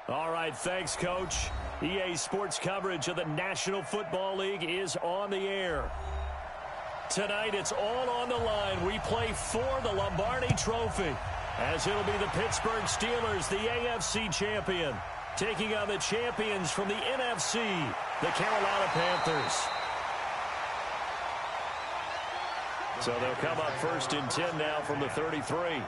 All right, thanks, Coach. EA Sports coverage of the National Football League is on the air. Tonight, it's all on the line. We play for the Lombardi Trophy, as it'll be the Pittsburgh Steelers, the AFC champion, taking on the champions from the NFC, the Carolina Panthers. So they'll come up first and 10 now from the 33.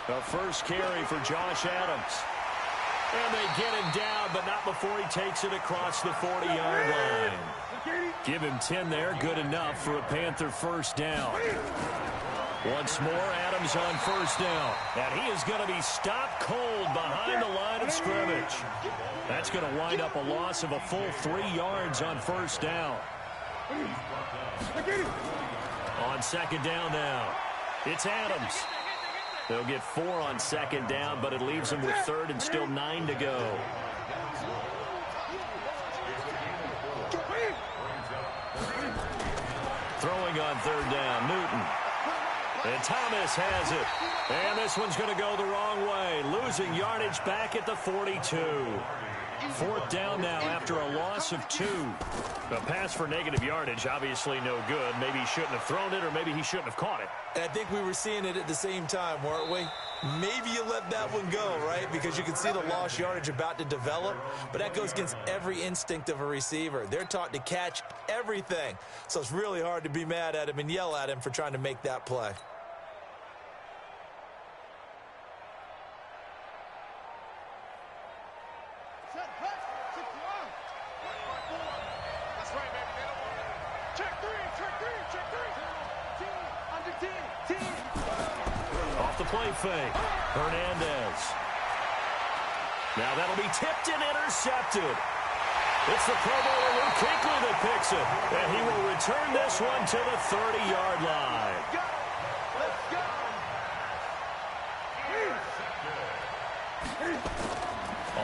The first carry for Josh Adams. And they get him down, but not before he takes it across the 40-yard line. Give him 10 there, good enough for a Panther first down. Once more, Adams on first down. And he is going to be stopped cold behind the line of scrimmage. That's going to wind up a loss of a full 3 yards on first down. On second down now, it's Adams. They'll get 4 on second down, but it leaves them with third and still 9 to go. Throwing on third down, Newton. And Thomas has it. And this one's going to go the wrong way. Losing yardage back at the 42. Fourth down now after a loss of 2. A pass for negative yardage, obviously no good. Maybe he shouldn't have thrown it, or maybe he shouldn't have caught it. And I think we were seeing it at the same time, weren't we? Maybe you let that one go, right? Because you can see the lost yardage about to develop. But that goes against every instinct of a receiver. They're taught to catch everything. So it's really hard to be mad at him and yell at him for trying to make that play. Off the play fake, Hernandez. Now that'll be tipped and intercepted. It's the Pro Bowler Luke Kuechly that picks it, and he will return this one to the 30-yard line.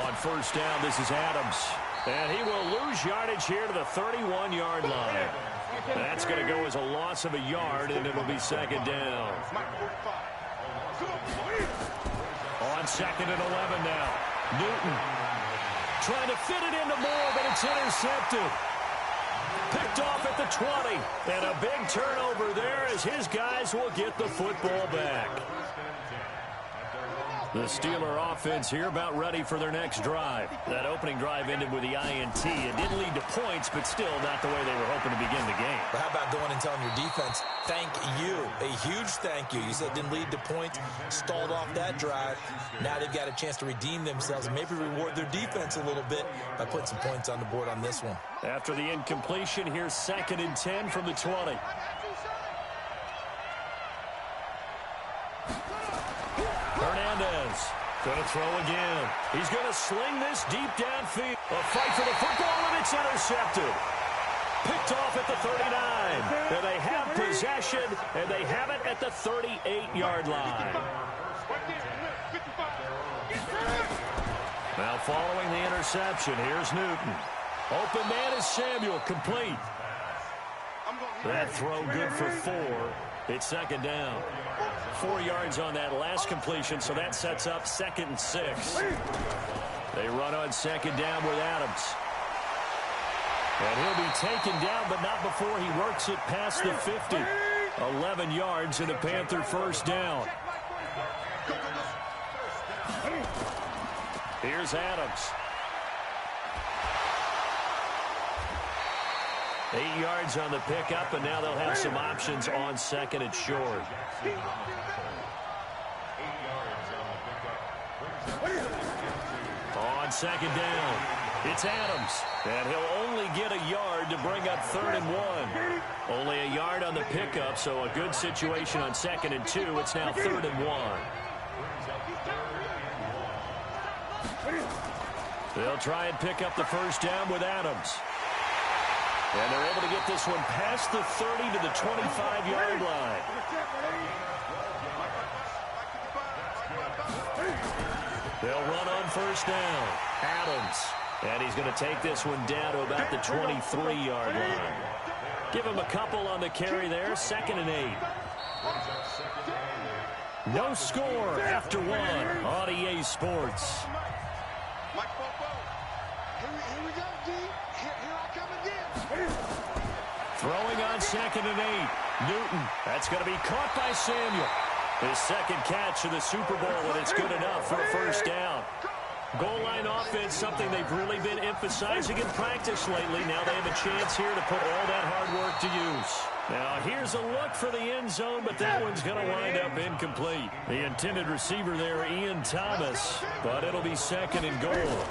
On first down, this is Adams, and he will lose yardage here to the 31-yard line. That's going to go as a loss of a yard, and it'll be second down. On second and 11 now, Newton trying to fit it into Moore, but it's intercepted. Picked off at the 20, and a big turnover there as his guys will get the football back. The Steeler offense here about ready for their next drive. That opening drive ended with the INT. It didn't lead to points, but still not the way they were hoping to begin the game. But how about going and telling your defense, thank you, a huge thank you. You said it didn't lead to points, stalled off that drive. Now they've got a chance to redeem themselves and maybe reward their defense a little bit by putting some points on the board on this one. After the incompletion, here's second and 10 from the 20. Hernandez going to throw again. He's going to sling this deep downfield. A fight for the football, and it's intercepted. Picked off at the 39. And they have possession, and they have it at the 38-yard line. Now following the interception, here's Newton. Open man is Samuel, complete. That throw good for 4. It's second down. 4 yards on that last completion, so that sets up second and 6. They run on second down with Adams. And he'll be taken down, but not before he works it past the 50. 11 yards and a Panther first down. Here's Adams. 8 yards on the pickup, and now they'll have some options on second and short. On second down, it's Adams, and he'll only get a yard to bring up third and 1. Only a yard on the pickup, so a good situation on second and 2. It's now third and 1. They'll try and pick up the first down with Adams. And they're able to get this one past the 30 to the 25-yard line. They'll run on first down. Adams. And he's going to take this one down to about the 23-yard line. Give him a couple on the carry there. Second and 8. No score after one on EA Sports. Here we go, D. Here I come again. Throwing on 2nd and 8. Newton. That's going to be caught by Samuel. His second catch of the Super Bowl, and it's good enough for a first down. Goal line offense, something they've really been emphasizing in practice lately. Now they have a chance here to put all that hard work to use. Now here's a look for the end zone, but that one's going to wind up incomplete. The intended receiver there, Ian Thomas, but it'll be 2nd and goal.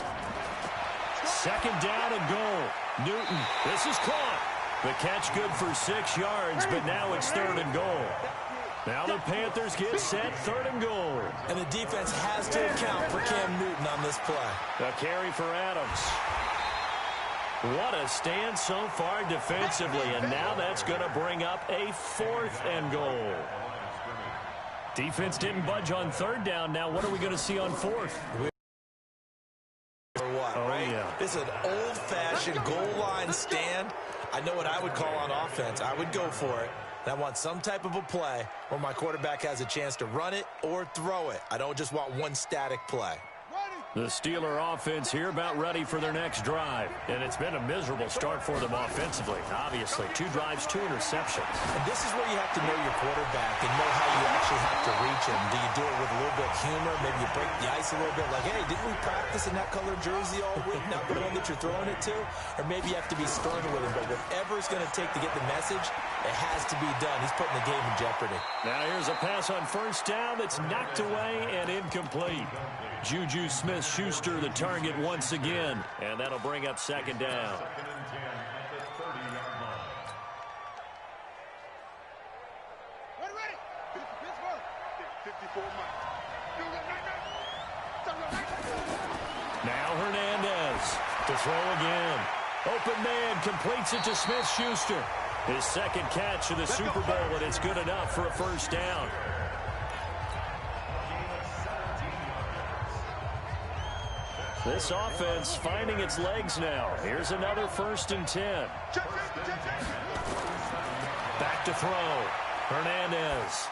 2nd down and goal. Newton, this is caught. The catch good for 6 yards, but now it's 3rd and goal. Now the Panthers get set, 3rd and goal. And the defense has to account for Cam Newton on this play. A carry for Adams. What a stand so far defensively, and now that's going to bring up a 4th and goal. Defense didn't budge on 3rd down. Now what are we going to see on 4th? Right? Yeah. This is an old-fashioned goal line stand. I know what I would call on offense. I would go for it. And I want some type of a play where my quarterback has a chance to run it or throw it. I don't just want one static play. The Steeler offense here about ready for their next drive. And it's been a miserable start for them offensively. Obviously, 2 drives, 2 interceptions. And this is where you have to know your quarterback and know how you actually have to reach him. Do you do it with a little bit of humor? Maybe you break the ice a little bit like, hey, didn't we practice in that color jersey all week? Not the one that you're throwing it to? Or maybe you have to be stern with him. But whatever it's going to take to get the message, it has to be done. He's putting the game in jeopardy. Now here's a pass on 1st down that's knocked away and incomplete. Juju Smith-Schuster the target once again, and that'll bring up 2nd down. Now Hernandez to throw again. Open man completes it to Smith-Schuster. His 2nd catch of the Super Bowl, and it's good enough for a first down. This offense finding its legs now. Here's another 1st and 10. Back to throw. Hernandez.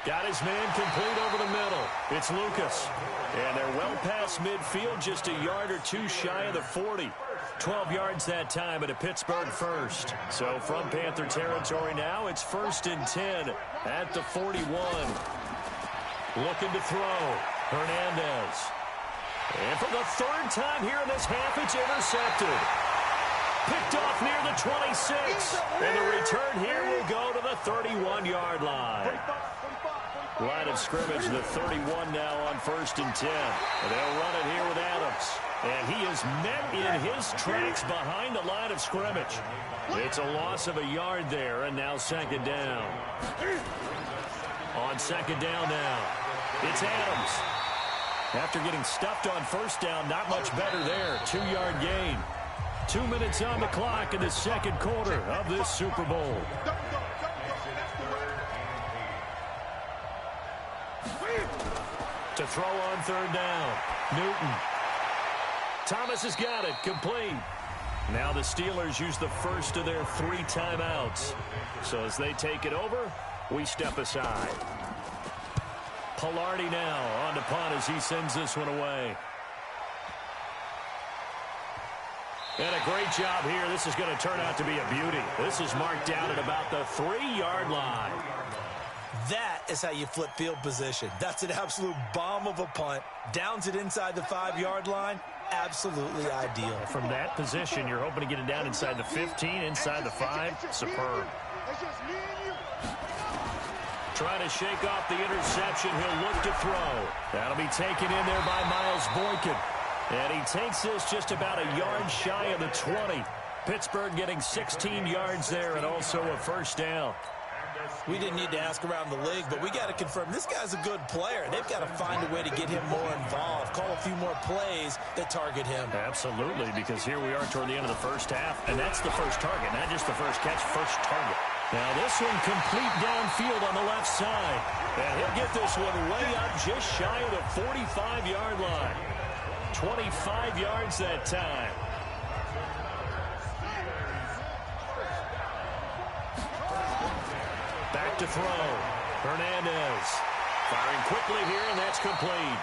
Got his man complete over the middle. It's Lucas. And they're well past midfield, just a yard or 2 shy of the 40. 12 yards that time at a Pittsburgh first. So from Panther territory now, it's 1st and 10 at the 41. Looking to throw. Hernandez. And for the 3rd time here in this half, it's intercepted. Picked off near the 26. And the return here will go to the 31-yard line. Line of scrimmage, the 31 now on 1st and 10. And they'll run it here with Adams. And he is met in his tracks behind the line of scrimmage. It's a loss of a yard there, and now 2nd down. On 2nd down now, it's Adams. After getting stuffed on 1st down, not much better there. 2-yard gain. 2 minutes on the clock in the 2nd quarter of this Super Bowl. To throw on 3rd down, Newton. Thomas has got it, complete. Now the Steelers use the first of their 3 timeouts. So as they take it over, we step aside. Palardy now on to punt as he sends this one away. And a great job here. This is going to turn out to be a beauty. This is marked down at about the 3-yard line. That is how you flip field position. That's an absolute bomb of a punt. Downs it inside the 5-yard line. Absolutely ideal. From that position, you're hoping to get it down inside the 15, inside the 5. Superb. Trying to shake off the interception. He'll look to throw. That'll be taken in there by Miles Boykin. And he takes this just about a yard shy of the 20. Pittsburgh getting 16 yards there and also a first down. We didn't need to ask around the league, but we got to confirm this guy's a good player. They've got to find a way to get him more involved, call a few more plays that target him. Absolutely, because here we are toward the end of the first half, and that's the first target, not just the first catch, first target. Now this one complete downfield on the left side. And he'll get this one way up just shy of the 45-yard line. 25 yards that time. Back to throw. Hernandez. Firing quickly here, and that's complete.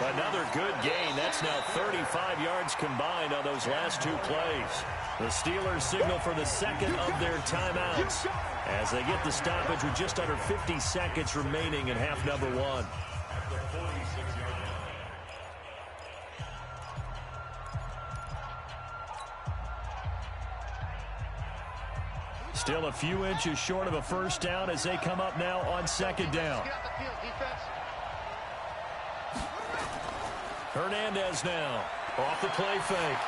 Another good gain. That's now 35 yards combined on those last two plays. The Steelers signal for the second of their timeouts as they get the stoppage with just under 50 seconds remaining in half number one. Still a few inches short of a first down as they come up now on second down. Hernandez now off the play fake.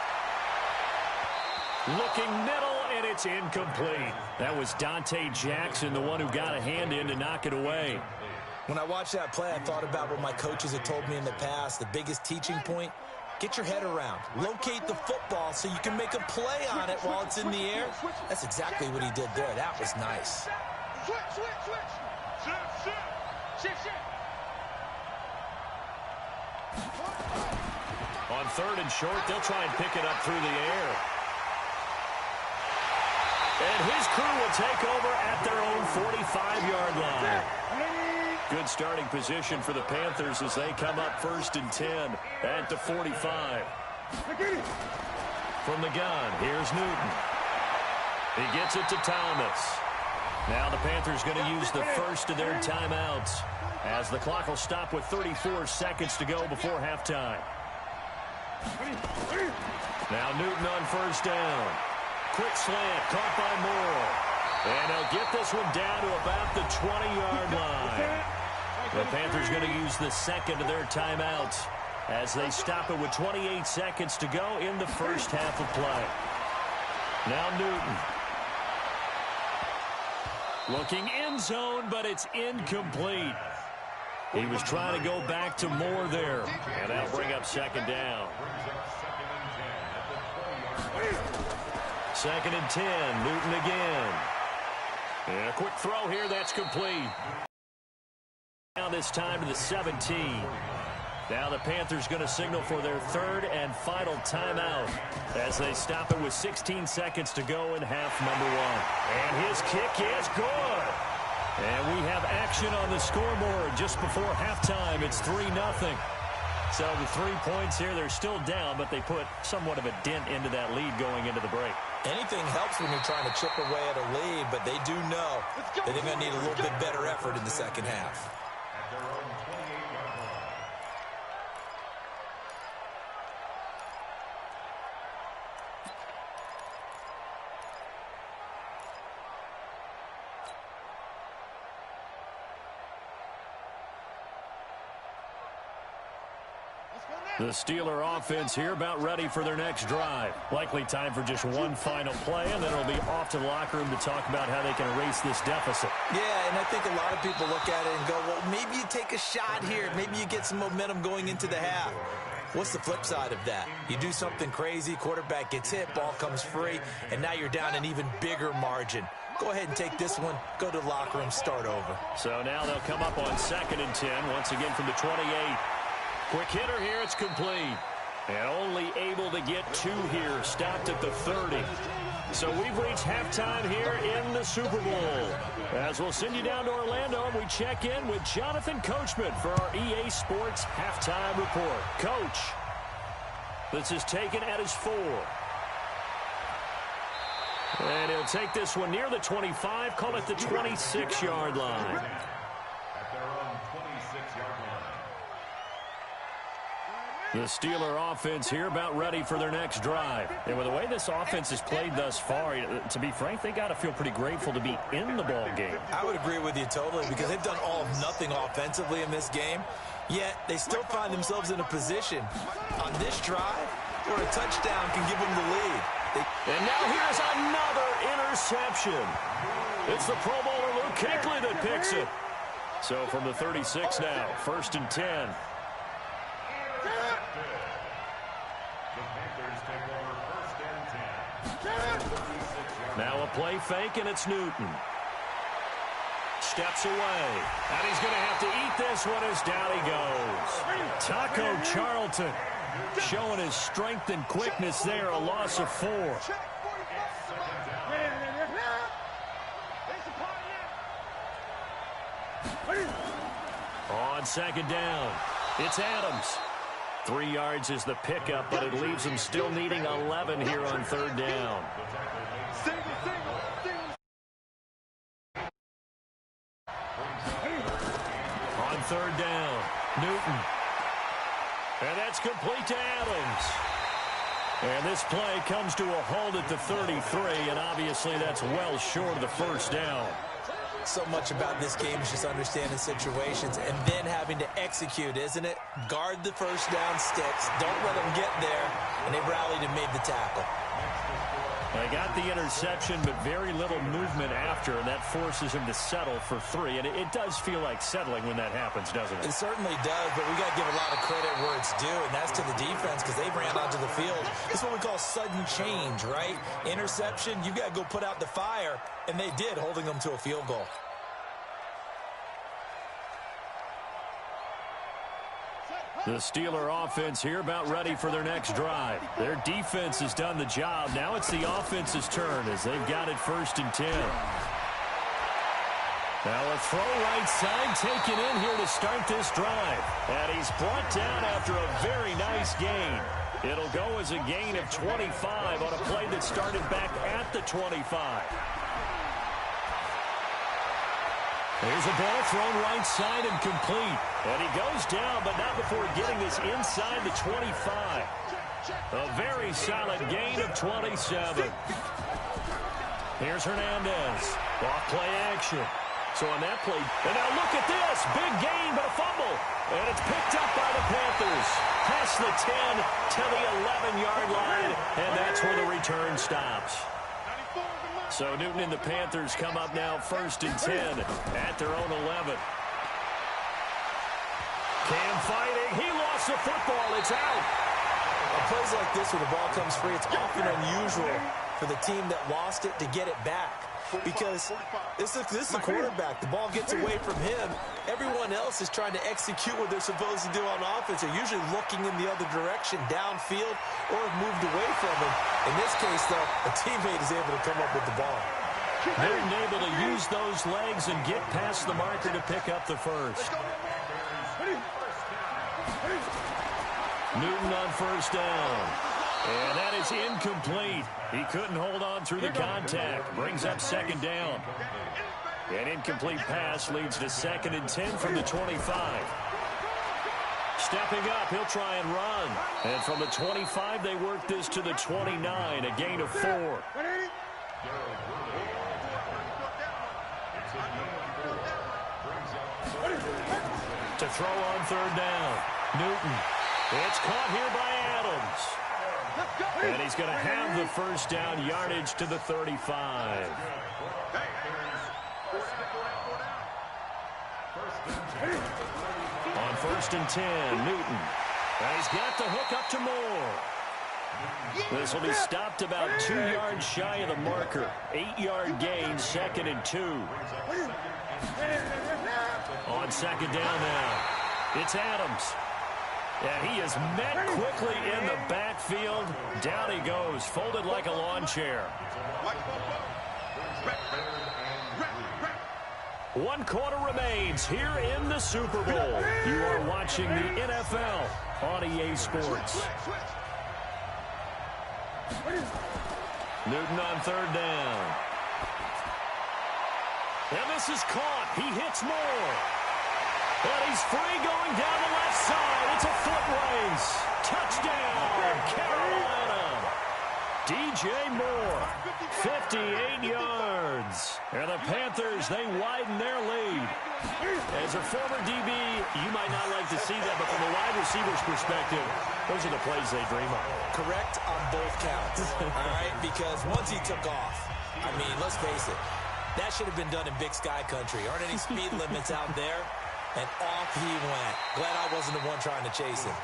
Looking middle, and it's incomplete. That was Dante Jackson, the one who got a hand in to knock it away. When I watched that play, I thought about what my coaches had told me in the past. The biggest teaching point, get your head around. Locate the football so you can make a play on it while it's in the air. That's exactly what he did there. That was nice. On third and short, they'll try and pick it up through the air. And his crew will take over at their own 45-yard line. Good starting position for the Panthers as they come up first and 10 at the 45. From the gun, here's Newton. He gets it to Thomas. Now the Panthers going to use the first of their timeouts as the clock will stop with 34 seconds to go before halftime. Now Newton on first down. Quick slant, caught by Moore. And he'll get this one down to about the 20-yard line. The Panthers going to use the second of their timeouts as they stop it with 28 seconds to go in the first half of play. Now Newton. Looking end zone, but it's incomplete. He was trying to go back to Moore there. And that'll bring up second down. Second and 10, Newton again. And a quick throw here, that's complete. Now this time to the 17. Now the Panthers going to signal for their third and final timeout as they stop it with 16 seconds to go in half number one. And his kick is good. And we have action on the scoreboard just before halftime. It's 3-0. So the 3 points here, they're still down, but they put somewhat of a dent into that lead going into the break. Anything helps when you're trying to chip away at a lead, but they do know that they're going to need a little bit better effort in the second half. The Steeler offense here about ready for their next drive. Likely time for just one final play, and then it'll be off to the locker room to talk about how they can erase this deficit. Yeah, and I think a lot of people look at it and go, well, maybe you take a shot here. Maybe you get some momentum going into the half. What's the flip side of that? You do something crazy, quarterback gets hit, ball comes free, and now you're down an even bigger margin. Go ahead and take this one, go to the locker room, start over. So now they'll come up on second and 10, once again from the 28. Quick hitter here, it's complete. And only able to get two here, stopped at the 30. So we've reached halftime here in the Super Bowl. As we'll send you down to Orlando, and we check in with Jonathan Coachman for our EA Sports Halftime Report. Coach, this is taken at his 4. And he'll take this one near the 25, call it the 26-yard line. The Steeler offense here about ready for their next drive. And with the way this offense has played thus far, to be frank, they got to feel pretty grateful to be in the ball game. I would agree with you totally because they've done all of nothing offensively in this game, yet they still find themselves in a position on this drive where a touchdown can give them the lead. And now here's another interception. It's the Pro Bowler Luke Kuechly that picks it. So from the 36 now, first and 10. Now a play fake, and it's Newton. Steps away. And he's going to have to eat this one as down he goes. Taco Charlton showing his strength and quickness there, a loss of 4. On second down, it's Adams. 3 yards is the pickup, but it leaves them still needing 11 here on third down. On third down, Newton. And that's complete to Adams. And this play comes to a halt at the 33, and obviously that's well short of the first down. So much about this game is just understanding situations and then having to execute, isn't it? Guard the first down sticks. Don't let them get there. And they rallied and made the tackle. They got the interception, but very little movement after, and that forces him to settle for 3. And it does feel like settling when that happens, doesn't it? It certainly does, but we got to give a lot of credit where it's due, and that's to the defense because they ran onto the field. This is what we call sudden change, right? Interception, you got to go put out the fire, and they did, holding them to a field goal. The Steeler offense here about ready for their next drive. Their defense has done the job. Now it's the offense's turn as they've got it 1st and 10. Now a throw right side taken in here to start this drive. And he's brought down after a very nice gain. It'll go as a gain of 25 on a play that started back at the 25. There's a ball thrown right side and complete. And he goes down, but not before getting this inside the 25. A very solid gain of 27. Here's Hernandez. Off play action. So on that play, and now look at this. Big gain, but a fumble. And it's picked up by the Panthers. Past the 10 to the 11-yard line. And that's where the return stops. So Newton and the Panthers come up now 1st and 10 at their own 11. Cam fighting. He lost the football. It's out. On plays like this where the ball comes free, it's often unusual for the team that lost it to get it back. Because this is the quarterback. The ball gets away from him. Everyone else is trying to execute what they're supposed to do on offense. They're usually looking in the other direction, downfield, or have moved away from him. In this case, though, a teammate is able to come up with the ball. Newton able to use those legs and get past the marker to pick up the first. Newton on 1st down. And that is incomplete. He couldn't hold on through the contact. Brings up 2nd down. An incomplete pass leads to 2nd and 10 from the 25. Stepping up, he'll try and run. And from the 25, they work this to the 29, a gain of 4. To throw on 3rd down. Newton. It's caught here by Adams. And he's going to have the 1st down, yardage to the 35. On 1st and 10, Newton. And he's got the hook up to Moore. This will be stopped about 2 yards shy of the marker. 8-yard gain, 2nd and 2. On 2nd down now, it's Adams. And he is met quickly in the backfield. Down he goes, folded like a lawn chair. 1 quarter remains here in the Super Bowl. You are watching the NFL on EA Sports. Newton on 3rd down. And this is caught. He hits Moore. And he's free going down the left side. It's a foot race. Touchdown, Carolina. DJ Moore, 58 yards. And the Panthers, they widen their lead. As a former DB, you might not like to see that, but from a wide receiver's perspective, those are the plays they dream of. Correct on both counts, all right? Because once he took off, I mean, let's face it, that should have been done in Big Sky country. Aren't any speed limits out there? And off he went. Glad I wasn't the one trying to chase him.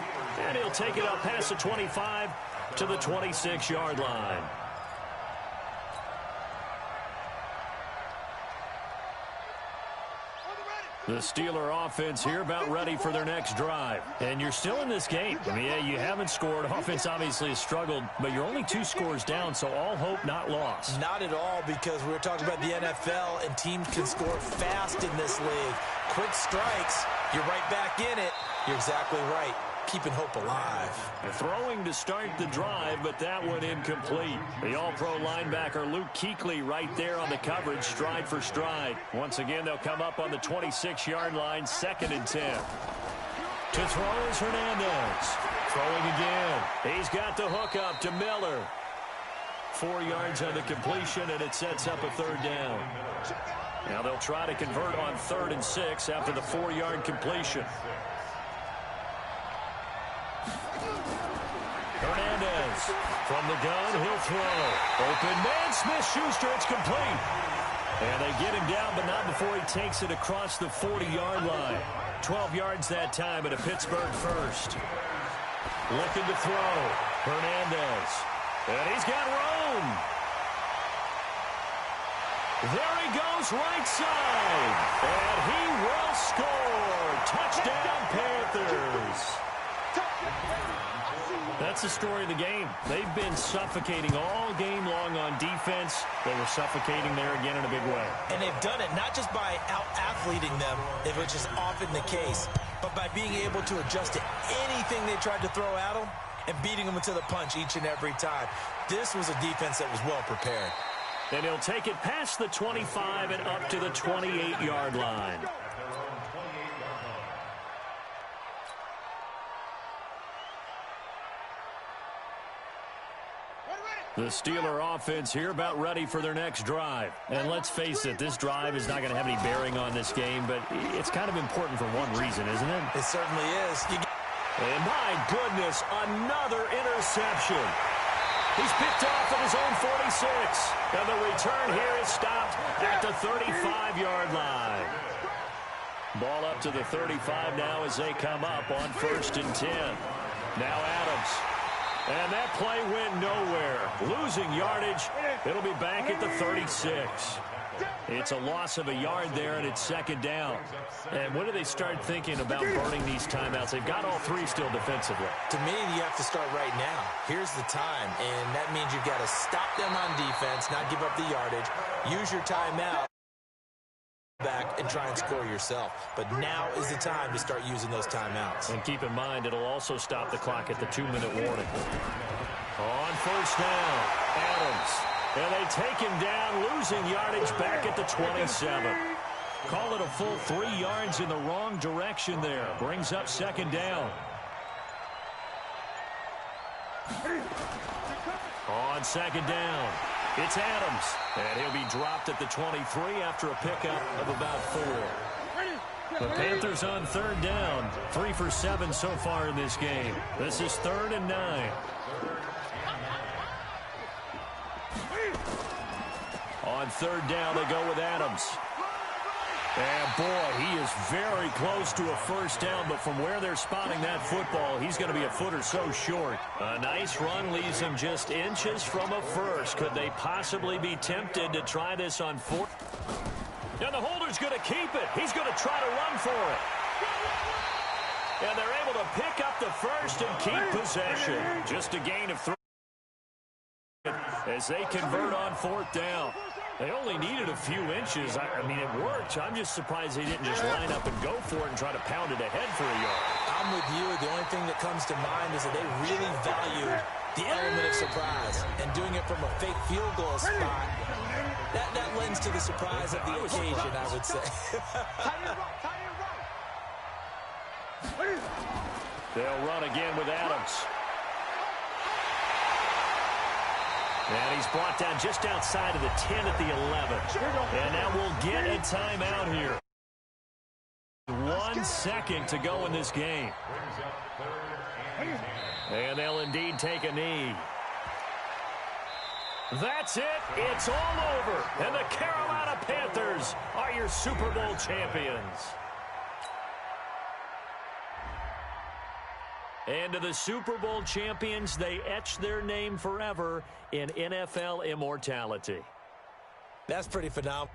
And he'll take it up past the 25 to the 26-yard line. The Steeler offense here about ready for their next drive. And you're still in this game. I mean, yeah, you haven't scored. Offense obviously has struggled, but you're only 2 scores down, so all hope not lost. Not at all, because we were talking about the NFL, and teams can score fast in this league. Quick strikes You're right back in it. You're exactly right. Keeping hope alive. Throwing to start the drive, but that one incomplete. The All-Pro linebacker Luke Kuechly right there on the coverage, stride for stride. Once again, they'll come up on the 26-yard line, 2nd and 10. To throw is Hernandez. Throwing again. He's got the hook up to Miller. 4 yards on the completion, and it sets up a 3rd down. Now they'll try to convert on 3rd and 6 after the 4-yard completion. Hernandez from the gun, he'll throw. Open man, Smith-Schuster, it's complete. And they get him down, but not before he takes it across the 40-yard line. 12 yards that time at a Pittsburgh first. Looking to throw. Hernandez. And he's got room. There he goes, right side. And he will score. Touchdown, Panthers. That's the story of the game. They've been suffocating all game long on defense. They were suffocating there again in a big way. And they've done it not just by out-athleting them, which is often the case, but by being able to adjust to anything they tried to throw at them and beating them to the punch each and every time. This was a defense that was well prepared. And he'll take it past the 25 and up to the 28-yard line. The Steeler offense here about ready for their next drive. And let's face it, this drive is not going to have any bearing on this game, but it's kind of important for one reason, isn't it? It certainly is. And my goodness, another interception. He's picked off at his own 46. And the return here is stopped at the 35-yard line. Ball up to the 35 now as they come up on 1st and 10. Now Adams. And that play went nowhere. Losing yardage. It'll be back at the 36. It's a loss of a yard there, and it's 2nd down. And when do they start thinking about burning these timeouts? They've got all 3 still defensively. To me, you have to start right now. Here's the time, and that means you've got to stop them on defense, not give up the yardage, use your timeout back and try and score yourself. But now is the time to start using those timeouts. And keep in mind, it'll also stop the clock at the 2-minute warning. On 1st down, Adams. And they take him down, losing yardage back at the 27. Call it a full 3 yards in the wrong direction there. Brings up 2nd down. On 2nd down, it's Adams. And he'll be dropped at the 23 after a pickup of about 4. The Panthers on 3rd down. 3 for 7 so far in this game. This is 3rd and 9. On 3rd down, they go with Adams. And, boy, he is very close to a 1st down, but from where they're spotting that football, he's going to be a foot or so short. A nice run leaves him just inches from a 1st. Could they possibly be tempted to try this on 4th? And the holder's going to keep it. He's going to try to run for it. And they're able to pick up the 1st and keep possession. Just a gain of 3 as they convert on 4th down. They only needed a few inches. I mean, it worked. I'm just surprised they didn't just line up and go for it and try to pound it ahead for a yard. I'm with you. The only thing that comes to mind is that they really valued the element of surprise. And doing it from a fake field goal spot, that lends to the surprise of the occasion, I would say. They'll run again with Adams. And he's brought down just outside of the 10 at the 11. And now we'll get a timeout here. 1 second to go in this game. And they'll indeed take a knee. That's it. It's all over. And the Carolina Panthers are your Super Bowl champions. And to the Super Bowl champions, they etch their name forever in NFL immortality. That's pretty phenomenal.